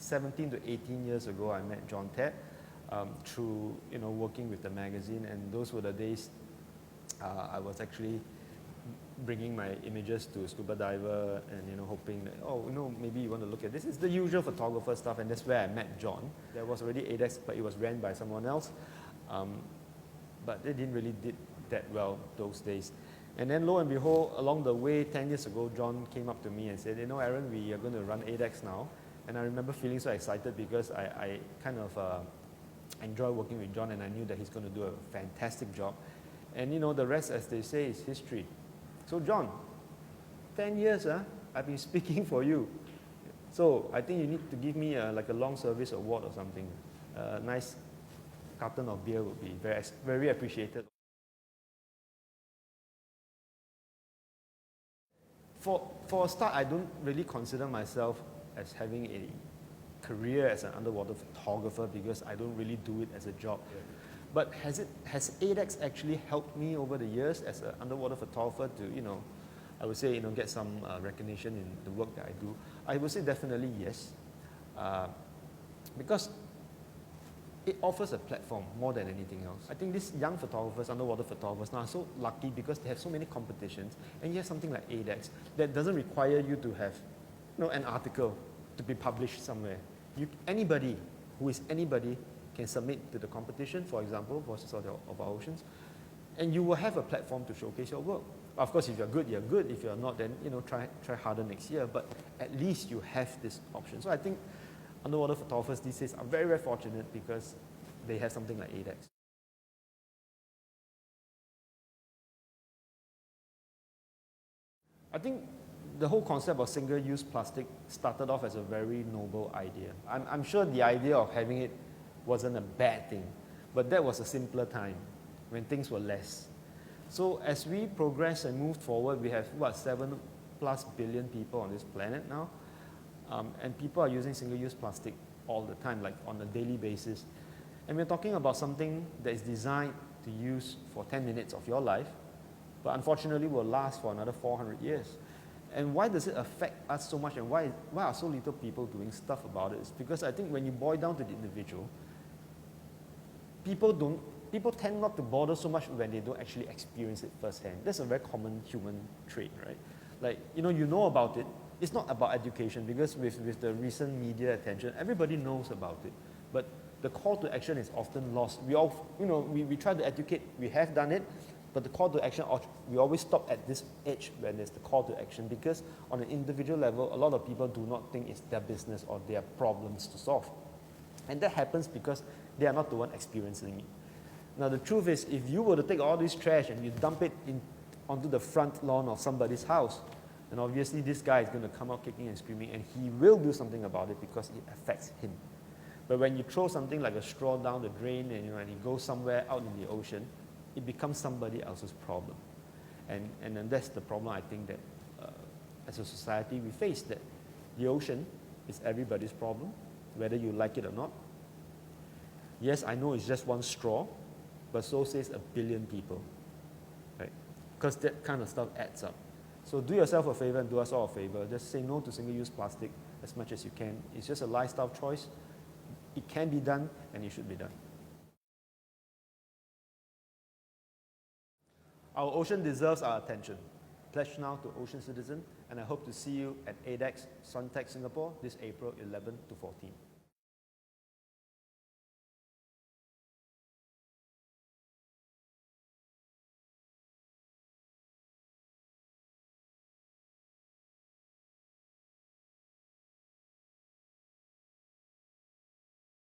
17 to 18 years ago, I met John Ted through working with the magazine, and those were the days I was actually bringing my images to Scuba Diver and hoping that, maybe you want to look at this. It's the usual photographer stuff, and that's where I met John. There was already ADEX, but it was ran by someone else. But they didn't really did that well those days. And then lo and behold, along the way, 10 years ago, John came up to me and said, Aaron, we are going to run ADEX now. And I remember feeling so excited because I kind of enjoy working with John, and I knew that he's going to do a fantastic job. And the rest, as they say, is history. So John, 10 years, I've been speaking for you. So I think you need to give me like a long service award or something. A nice carton of beer would be very, very appreciated. For a start, I don't really consider myself as having a career as an underwater photographer because I don't really do it as a job. But has ADEX actually helped me over the years as an underwater photographer to, I would say, get some recognition in the work that I do? I would say definitely yes, because it offers a platform more than anything else. I think these young photographers, underwater photographers now are so lucky because they have so many competitions, and you have something like ADEX that doesn't require you to have, an article to be published somewhere. Anybody who is anybody can submit to the competition, for example, Voices of our Oceans, and you will have a platform to showcase your work. Of course, if you're good, you're good. If you're not, then try harder next year. But at least you have this option. So I think underwater photographers these days are very, very fortunate because they have something like ADEX. I think the whole concept of single-use plastic started off as a very noble idea. I'm sure the idea of having it wasn't a bad thing, but that was a simpler time when things were less. So as we progress and move forward, we have, 7+ billion people on this planet now, and people are using single-use plastic all the time, like on a daily basis. And we're talking about something that is designed to use for 10 minutes of your life, but unfortunately will last for another 400 years. And why does it affect us so much, and why are so little people doing stuff about it? It's because I think when you boil down to the individual, people tend not to bother so much when they don't actually experience it firsthand. That's a very common human trait, right? Like, you know about it. It's not about education because with the recent media attention, everybody knows about it. But the call to action is often lost. We all, we try to educate, we have done it, but the call to action, we always stop at this edge when there's the call to action because on an individual level, a lot of people do not think it's their business or their problems to solve. And that happens because they are not the one experiencing it. Now the truth is, if you were to take all this trash and you dump it onto the front lawn of somebody's house, then obviously this guy is going to come out kicking and screaming, and he will do something about it because it affects him. But when you throw something like a straw down the drain and it goes somewhere out in the ocean, it becomes somebody else's problem. And that's the problem I think that as a society we face, that the ocean is everybody's problem, whether you like it or not. Yes, I know it's just one straw, but so says a billion people, right? Because that kind of stuff adds up. So do yourself a favor and do us all a favor. Just say no to single-use plastic as much as you can. It's just a lifestyle choice. It can be done, and it should be done. Our ocean deserves our attention. Pledge now to Ocean Citizen, and I hope to see you at ADEX Singapore this April 11 to 14.